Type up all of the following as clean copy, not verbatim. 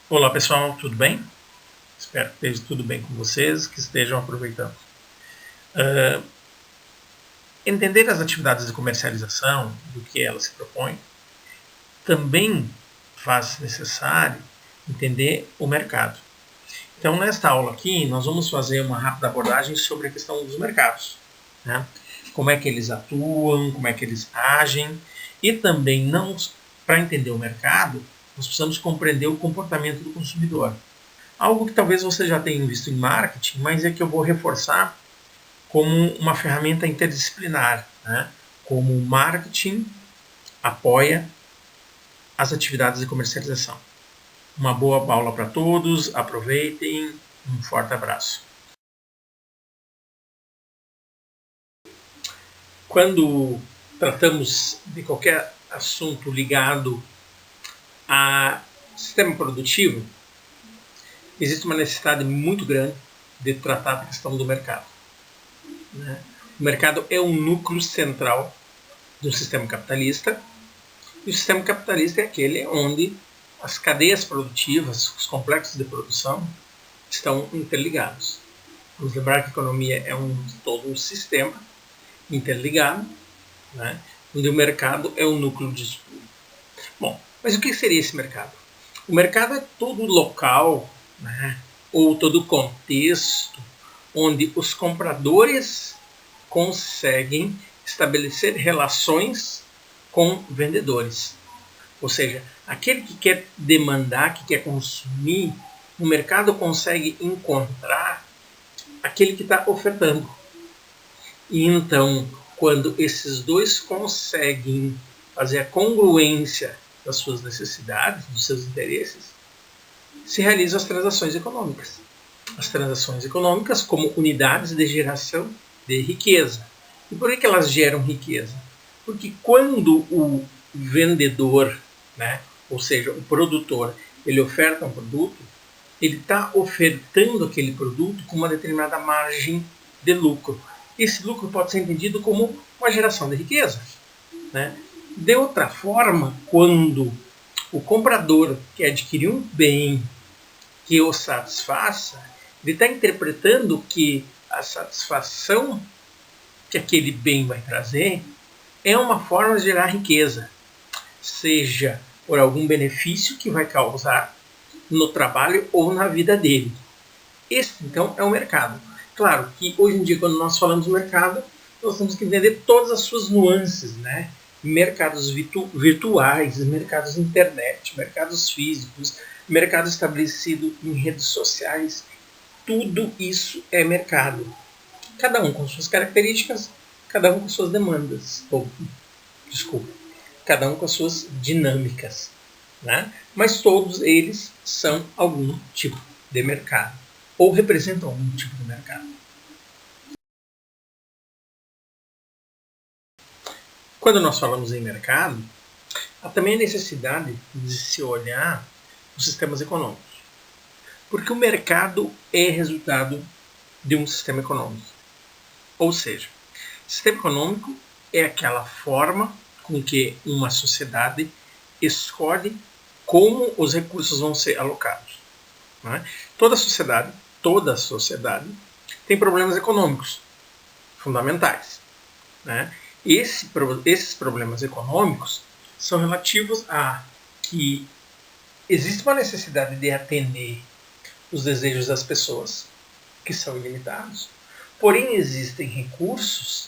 Olá pessoal, tudo bem? Espero que esteja tudo bem com vocês, que estejam aproveitando. Entender as atividades de comercialização, do que elas se propõem, também faz necessário entender o mercado. Então, nesta aula aqui, nós vamos fazer uma rápida abordagem sobre a questão dos mercados. Né? Como é que eles atuam, como é que eles agem, e também, não para entender o mercado, nós precisamos compreender o comportamento do consumidor. Algo que talvez você já tenha visto em marketing, mas é que eu vou reforçar como uma ferramenta interdisciplinar, né? Como o marketing apoia as atividades de comercialização. Uma boa aula para todos, aproveitem, um forte abraço. Quando tratamos de qualquer assunto ligado a sistema produtivo, existe uma necessidade muito grande de tratar da questão do mercado. Né? O mercado é um núcleo central do sistema capitalista, e o sistema capitalista é aquele onde as cadeias produtivas, os complexos de produção, estão interligados. Vamos lembrar que a economia é todo um sistema interligado, né, onde o mercado é o núcleo disso tudo. Bom, mas o que seria esse mercado? O mercado é todo local, né, ou todo contexto onde os compradores conseguem estabelecer relações com vendedores. Ou seja, aquele que quer demandar, que quer consumir, o mercado consegue encontrar aquele que está ofertando. E então, quando esses dois conseguem fazer a congruência das suas necessidades, dos seus interesses, se realizam as transações econômicas. As transações econômicas como unidades de geração de riqueza. E por que elas geram riqueza? Porque quando o vendedor, né, ou seja, o produtor, ele oferta um produto, ele está ofertando aquele produto com uma determinada margem de lucro. Esse lucro pode ser entendido como uma geração de riqueza. Né? De outra forma, quando o comprador quer adquirir um bem que o satisfaça, ele está interpretando que a satisfação que aquele bem vai trazer é uma forma de gerar riqueza, seja por algum benefício que vai causar no trabalho ou na vida dele. Esse, então, é o mercado. Claro que hoje em dia, quando nós falamos do mercado, nós temos que entender todas as suas nuances, né? Mercados virtuais, mercados internet, mercados físicos, mercado estabelecido em redes sociais. Tudo isso é mercado. Cada um com suas características, cada um com suas demandas. Cada um com as suas dinâmicas. Né? Mas todos eles são algum tipo de mercado, ou representam algum tipo de mercado. Quando nós falamos em mercado, há também a necessidade de se olhar os sistemas econômicos. Porque o mercado é resultado de um sistema econômico. Ou seja, o sistema econômico é aquela forma com que uma sociedade escolhe como os recursos vão ser alocados. Né? Toda sociedade tem problemas econômicos fundamentais. Né? Esses problemas econômicos são relativos a que existe uma necessidade de atender os desejos das pessoas, que são ilimitados, porém existem recursos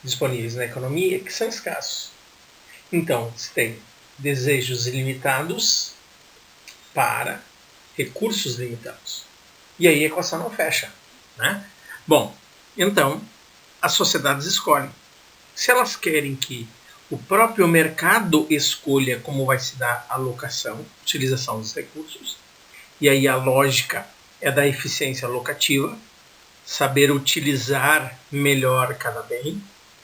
disponíveis na economia que são escassos. Então, se tem desejos ilimitados para recursos limitados. E aí a equação não fecha. Né? Bom, então as sociedades escolhem. Se elas querem que o próprio mercado escolha como vai se dar a alocação, utilização dos recursos, e aí a lógica é da eficiência alocativa, saber utilizar melhor cada bem,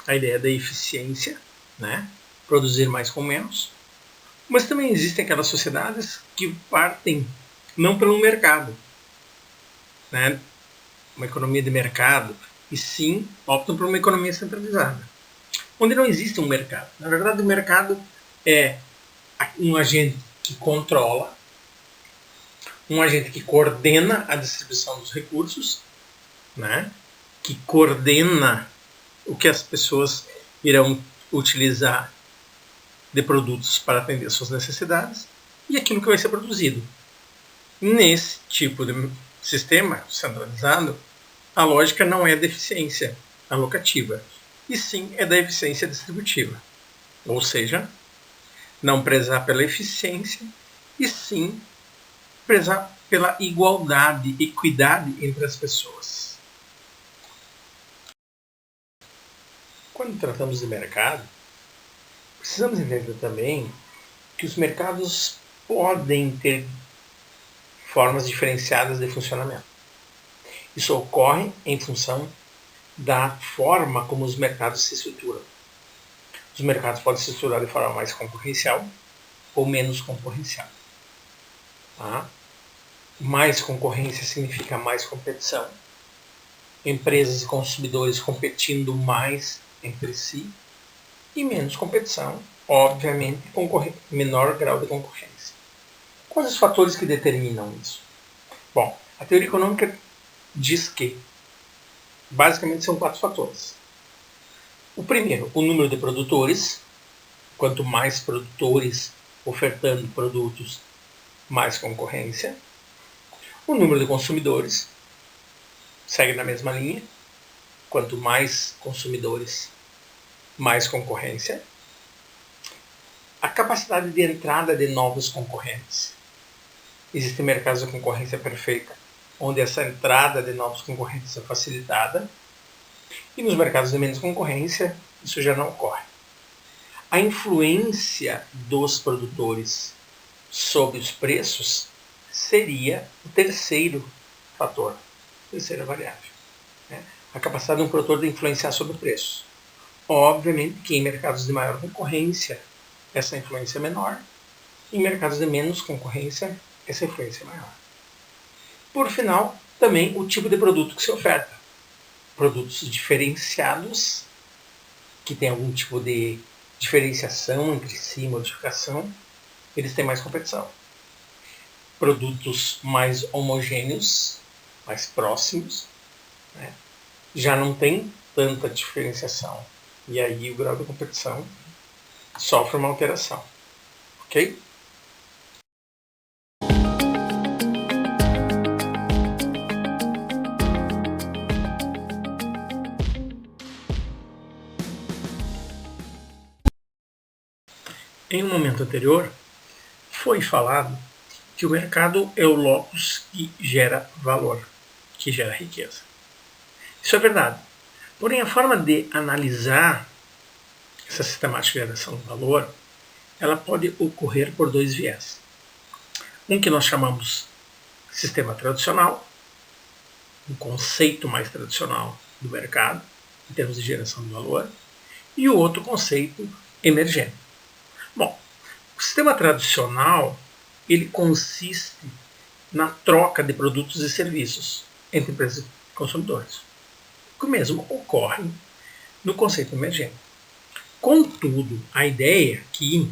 a ideia da eficiência, né? Produzir mais com menos. Mas também existem aquelas sociedades que partem não pelo mercado, né? Uma economia de mercado, e sim optam por uma economia centralizada, onde não existe um mercado. Na verdade, o mercado é um agente que controla um agente que coordena a distribuição dos recursos, né? Que coordena o que as pessoas irão utilizar de produtos para atender suas necessidades e aquilo que vai ser produzido. Nesse tipo de sistema centralizado, a lógica não é da eficiência alocativa, e sim é da eficiência distributiva. Ou seja, não prezar pela eficiência, e sim prezar pela igualdade, equidade entre as pessoas. Quando tratamos de mercado, precisamos entender também que os mercados podem ter formas diferenciadas de funcionamento. Isso ocorre em função da forma como os mercados se estruturam. Os mercados podem se estruturar de forma mais concorrencial ou menos concorrencial. Tá? Mais concorrência significa mais competição. Empresas e consumidores competindo mais entre si. E menos competição, obviamente, menor grau de concorrência. Quais os fatores que determinam isso? Bom, a teoria econômica diz que basicamente são 4 fatores. O primeiro, o número de produtores. Quanto mais produtores ofertando produtos, mais concorrência. O número de consumidores segue na mesma linha. Quanto mais consumidores, mais concorrência. A capacidade de entrada de novos concorrentes. Existem mercados de concorrência perfeita, onde essa entrada de novos concorrentes é facilitada. E nos mercados de menos concorrência, isso já não ocorre. A influência dos produtores sobre os preços seria o terceiro fator, terceira variável. Né? A capacidade de um produtor de influenciar sobre o preço. Obviamente que em mercados de maior concorrência, essa influência é menor. Em mercados de menos concorrência, essa influência é maior. Por final, também o tipo de produto que se oferta. Produtos diferenciados, que tem algum tipo de diferenciação entre si, modificação, eles têm mais competição. Produtos mais homogêneos, mais próximos, né, já não tem tanta diferenciação. E aí o grau de competição sofre uma alteração. Ok? Em um momento anterior, foi falado que o mercado é o locus que gera valor, que gera riqueza. Isso é verdade. Porém, a forma de analisar essa sistemática de geração de valor, ela pode ocorrer por 2 viés. Um que nós chamamos sistema tradicional, um conceito mais tradicional do mercado, em termos de geração de valor, e o outro conceito emergente. Bom, o sistema tradicional, ele consiste na troca de produtos e serviços entre empresas e consumidores. O mesmo ocorre no conceito emergente. Contudo, a ideia aqui,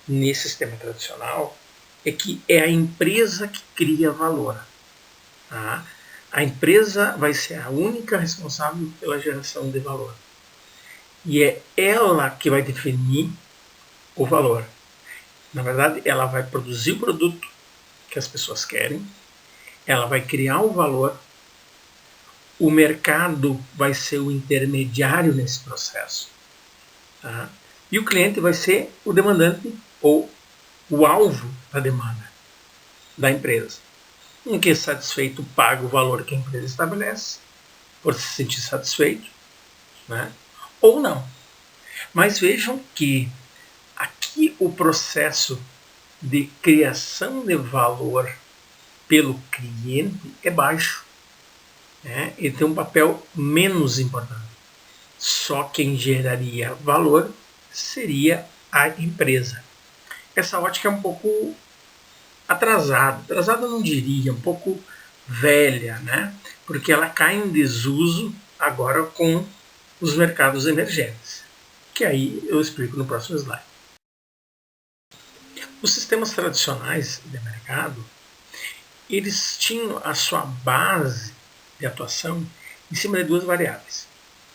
nesse sistema tradicional, é que é a empresa que cria valor. Tá? A empresa vai ser a única responsável pela geração de valor. E é ela que vai definir o valor. Na verdade, ela vai produzir o produto que as pessoas querem, ela vai criar o valor, o mercado vai ser o intermediário nesse processo. Tá? E o cliente vai ser o demandante ou o alvo da demanda da empresa. Um que é satisfeito paga o valor que a empresa estabelece, por se sentir satisfeito, né? Ou não. Mas vejam que aqui o processo de criação de valor pelo cliente é baixo. Né? Ele tem um papel menos importante. Só quem geraria valor seria a empresa. Essa ótica é um pouco atrasada eu não diria, um pouco velha, né? Porque ela cai em desuso agora com os mercados emergentes, que aí eu explico no próximo slide. Os sistemas tradicionais de mercado, eles tinham a sua base de atuação em cima de duas variáveis: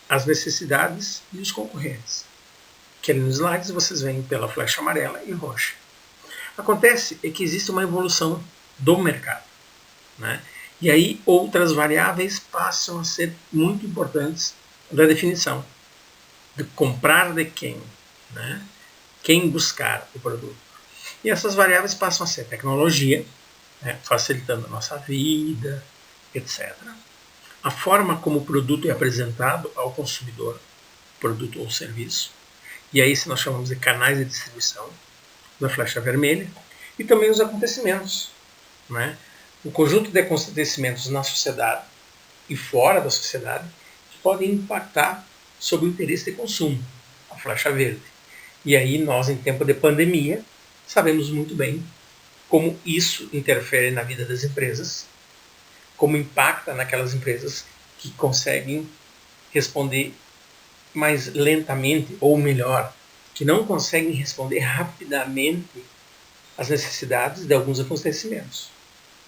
as necessidades e os concorrentes. Que ali nos slides vocês veem pela flecha amarela e roxa. Acontece é que existe uma evolução do mercado, né? E aí outras variáveis passam a ser muito importantes da definição de comprar de quem, né? Quem buscar o produto. E essas variáveis passam a ser tecnologia, né? Facilitando a nossa vida, etc. A forma como o produto é apresentado ao consumidor, produto ou serviço, e aí se nós chamamos de canais de distribuição, da flecha vermelha, e também os acontecimentos, né? O conjunto de acontecimentos na sociedade e fora da sociedade que podem impactar sobre o interesse de consumo, a flecha verde. E aí nós, em tempo de pandemia, sabemos muito bem como isso interfere na vida das empresas, como impacta naquelas empresas que conseguem responder mais lentamente, ou melhor, que não conseguem responder rapidamente às necessidades de alguns acontecimentos,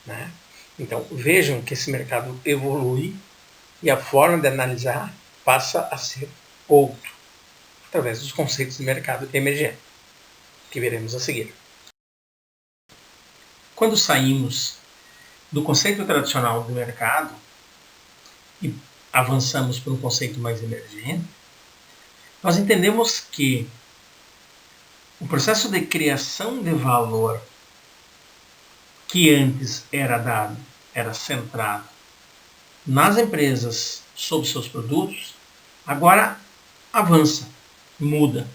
né? Então vejam que esse mercado evolui e a forma de analisar passa a ser outro, através dos conceitos de mercado emergente, que veremos a seguir. Quando saímos do conceito tradicional do mercado e avançamos para um conceito mais emergente, nós entendemos que o processo de criação de valor que antes era centrado nas empresas sobre seus produtos, agora avança, muda,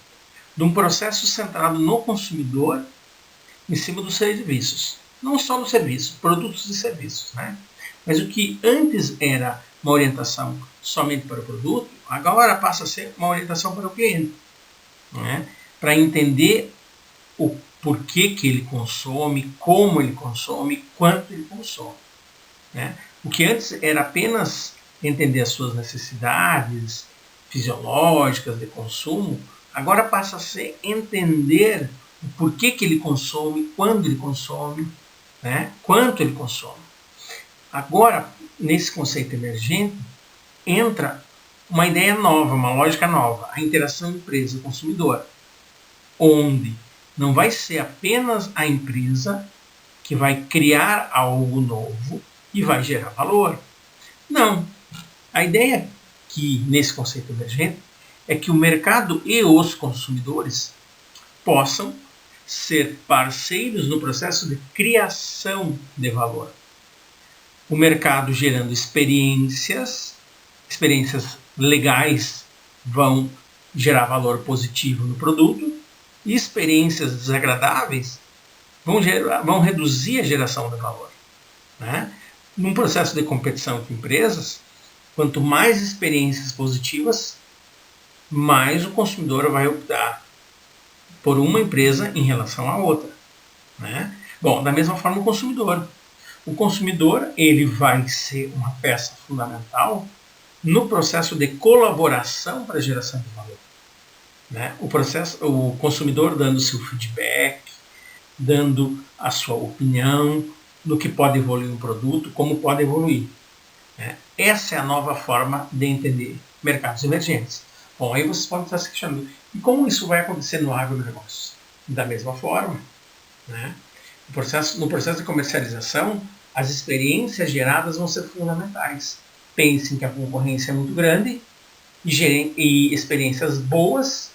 de um processo centrado no consumidor em cima dos serviços. Não só no serviço, produtos e serviços, né? Mas o que antes era uma orientação somente para o produto, agora passa a ser uma orientação para o cliente, né? Para entender o porquê que ele consome, como ele consome, quanto ele consome, né? O que antes era apenas entender as suas necessidades fisiológicas de consumo, agora passa a ser entender o porquê que ele consome, quando ele consome, né? Quanto ele consome. Agora, nesse conceito emergente, entra uma ideia nova, uma lógica nova, a interação empresa-consumidor, onde não vai ser apenas a empresa que vai criar algo novo e vai gerar valor. Não. A ideia que, nesse conceito emergente, é que o mercado e os consumidores possam ser parceiros no processo de criação de valor. O mercado gerando experiências legais vão gerar valor positivo no produto, e experiências desagradáveis vão reduzir a geração de valor, né? Num processo de competição entre empresas, quanto mais experiências positivas, mais o consumidor vai optar por uma empresa em relação à outra, né? Bom, da mesma forma o consumidor. O consumidor ele vai ser uma peça fundamental no processo de colaboração para a geração de valor, né? O consumidor dando seu feedback, dando a sua opinião no que pode evoluir um produto, como pode evoluir, né? Essa é a nova forma de entender mercados emergentes. Bom, aí vocês podem estar se questionando, e como isso vai acontecer no agronegócio? Da mesma forma, né? No processo de comercialização, as experiências geradas vão ser fundamentais. Pensem que a concorrência é muito grande e experiências boas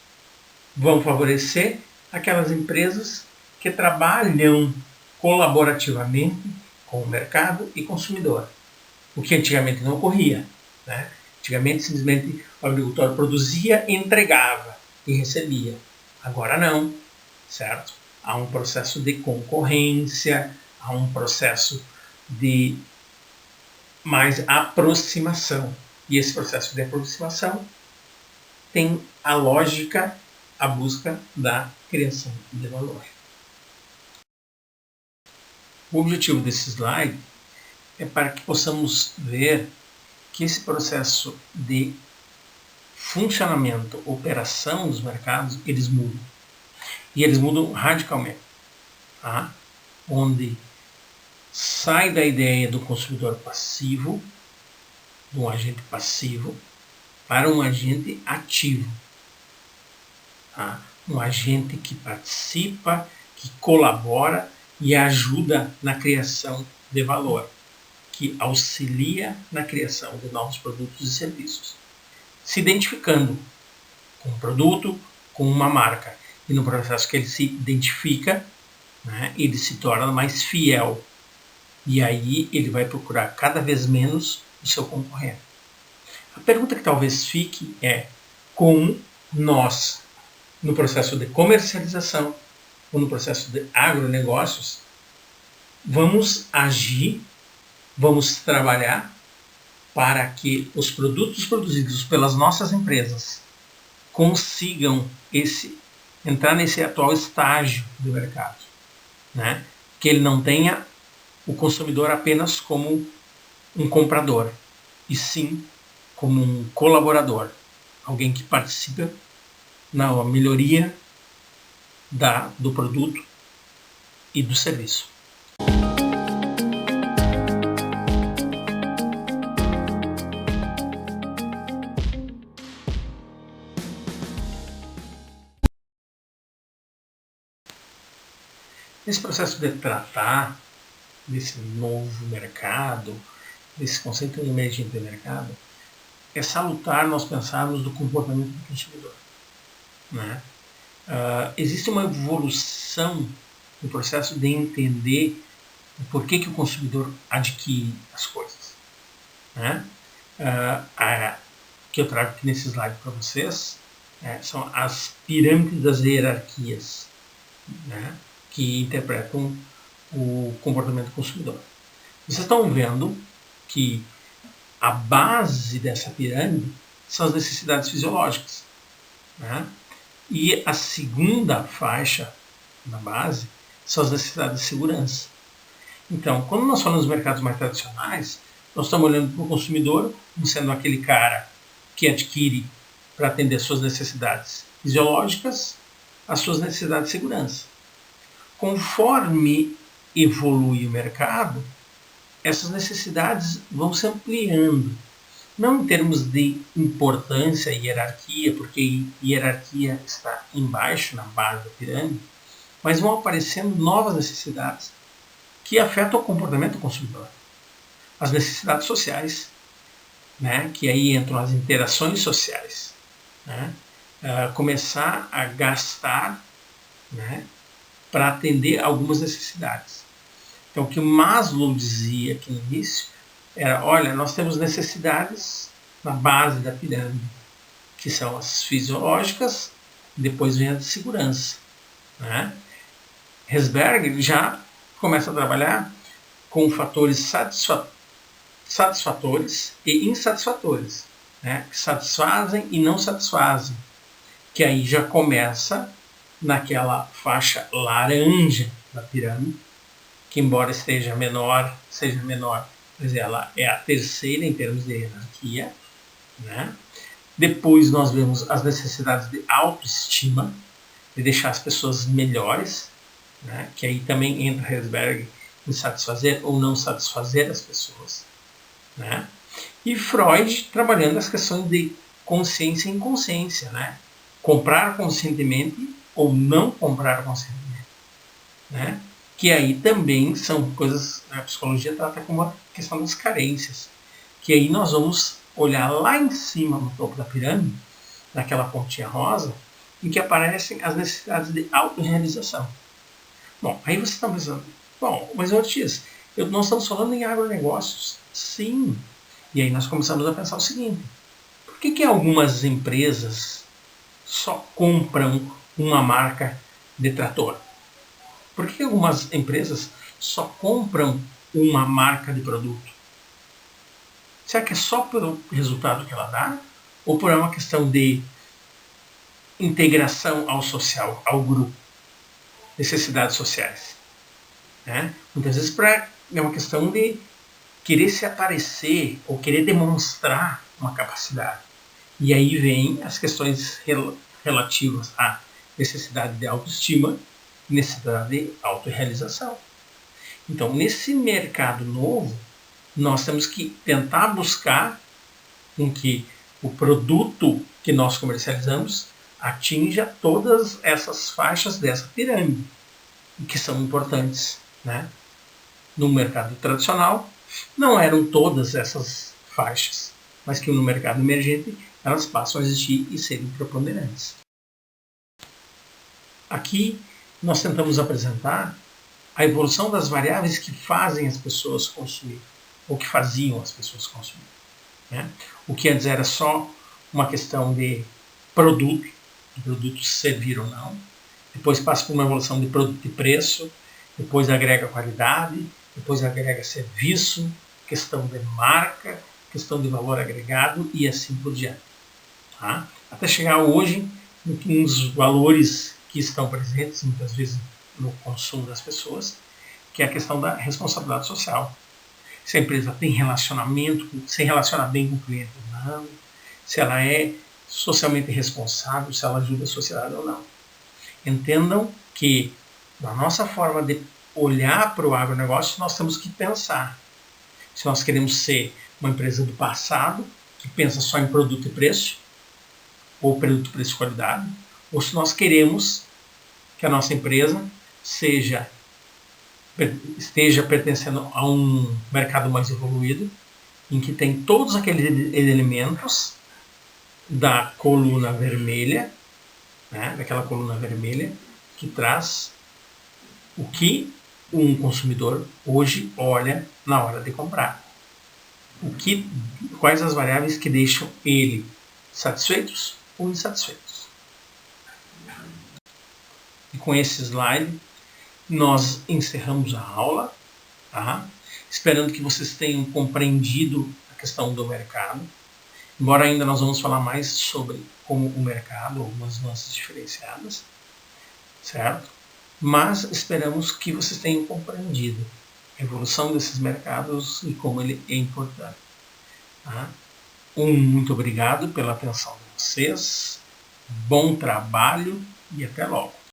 vão favorecer aquelas empresas que trabalham colaborativamente com o mercado e consumidor, o que antigamente não ocorria, né? Antigamente simplesmente o agricultor produzia, entregava e recebia. Agora não, certo? Há um processo de concorrência, há um processo de mais aproximação. E esse processo de aproximação tem a lógica, a busca da criação de valor. O objetivo desse slide é para que possamos ver que esse processo de funcionamento, operação dos mercados, eles mudam. E eles mudam radicalmente, tá? Onde sai da ideia do consumidor passivo, de um agente passivo, para um agente ativo. Tá? Um agente que participa, que colabora e ajuda na criação de valor, que auxilia na criação de novos produtos e serviços, se identificando com um produto, com uma marca. E no processo que ele se identifica, né, ele se torna mais fiel. E aí ele vai procurar cada vez menos o seu concorrente. A pergunta que talvez fique é como nós, no processo de comercialização ou no processo de agronegócios, vamos agir, vamos trabalhar para que os produtos produzidos pelas nossas empresas consigam entrar nesse atual estágio do mercado, né? Que ele não tenha o consumidor apenas como um comprador, e sim como um colaborador, alguém que participa na melhoria do produto e do serviço. Nesse processo de tratar desse novo mercado, desse conceito emergente de mercado, é salutar nós pensarmos do comportamento do consumidor, né? Existe uma evolução no processo de entender o porquê que o consumidor adquire as coisas, né? Que eu trago aqui nesse slide para vocês são as pirâmides das hierarquias, né? Que interpretam o comportamento do consumidor. Vocês estão vendo que a base dessa pirâmide são as necessidades fisiológicas, né? E a segunda faixa na base são as necessidades de segurança. Então, quando nós falamos dos mercados mais tradicionais, nós estamos olhando para o consumidor como sendo aquele cara que adquire para atender as suas necessidades fisiológicas, as suas necessidades de segurança. Conforme evolui o mercado, essas necessidades vão se ampliando. Não em termos de importância e hierarquia, porque hierarquia está embaixo, na base da pirâmide, mas vão aparecendo novas necessidades que afetam o comportamento do consumidor. As necessidades sociais, né, que aí entram as interações sociais, né, começar a gastar, né, para atender algumas necessidades. Então, o que Maslow dizia aqui no início era, olha, nós temos necessidades na base da pirâmide, que são as fisiológicas, depois vem a de segurança, né? Herzberg já começa a trabalhar com fatores satisfatores e insatisfatores, né? Que satisfazem e não satisfazem, que aí já começa naquela faixa laranja da pirâmide, que embora seja menor, mas ela é a terceira em termos de hierarquia, né? Depois nós vemos as necessidades de autoestima, de deixar as pessoas melhores, né? Que aí também entra Herzberg em satisfazer ou não satisfazer as pessoas, né? E Freud trabalhando as questões de consciência e inconsciência, né? Comprar conscientemente ou não comprar conscientemente, né? Que aí também são coisas que a psicologia trata como a questão das carências, que aí nós vamos olhar lá em cima, no topo da pirâmide, naquela pontinha rosa, em que aparecem as necessidades de autorrealização. Bom, aí você está pensando, bom, mas Ortiz, nós estamos falando em agronegócios. Sim. E aí nós começamos a pensar o seguinte, por que algumas empresas só compram uma marca de trator? Por que algumas empresas só compram uma marca de produto? Será que é só pelo resultado que ela dá? Ou por uma questão de integração ao social, ao grupo? Necessidades sociais, né? Muitas vezes é uma questão de querer se aparecer ou querer demonstrar uma capacidade. E aí vem as questões relativas à necessidade de autoestima e necessidade de autorrealização. Então, nesse mercado novo, nós temos que tentar buscar com que o produto que nós comercializamos atinja todas essas faixas dessa pirâmide, que são importantes, né? No mercado tradicional, não eram todas essas faixas, mas que no mercado emergente elas passam a existir e serem preponderantes. Aqui nós tentamos apresentar a evolução das variáveis que fazem as pessoas consumir, ou que faziam as pessoas consumir, né? O que antes era só uma questão de produto servir ou não, depois passa por uma evolução de produto e preço, depois agrega qualidade, depois agrega serviço, questão de marca, questão de valor agregado e assim por diante. Tá? Até chegar hoje nos valores que estão presentes muitas vezes no consumo das pessoas, que é a questão da responsabilidade social. Se a empresa tem relacionamento, se relaciona bem com o cliente ou não, se ela é socialmente responsável, se ela ajuda a sociedade ou não. Entendam que na nossa forma de olhar para o agronegócio, nós temos que pensar se nós queremos ser uma empresa do passado, que pensa só em produto e preço, ou produto, preço e qualidade, ou se nós queremos que a nossa empresa esteja pertencendo a um mercado mais evoluído, em que tem todos aqueles elementos da coluna vermelha, né, daquela coluna vermelha que traz o que um consumidor hoje olha na hora de comprar. Quais as variáveis que deixam ele satisfeitos ou insatisfeitos. E com esse slide nós encerramos a aula, tá? Esperando que vocês tenham compreendido a questão do mercado. Embora ainda nós vamos falar mais sobre como o mercado, algumas nuances diferenciadas, certo? Mas esperamos que vocês tenham compreendido a evolução desses mercados e como ele é importante. Tá? Muito obrigado pela atenção de vocês, bom trabalho e até logo.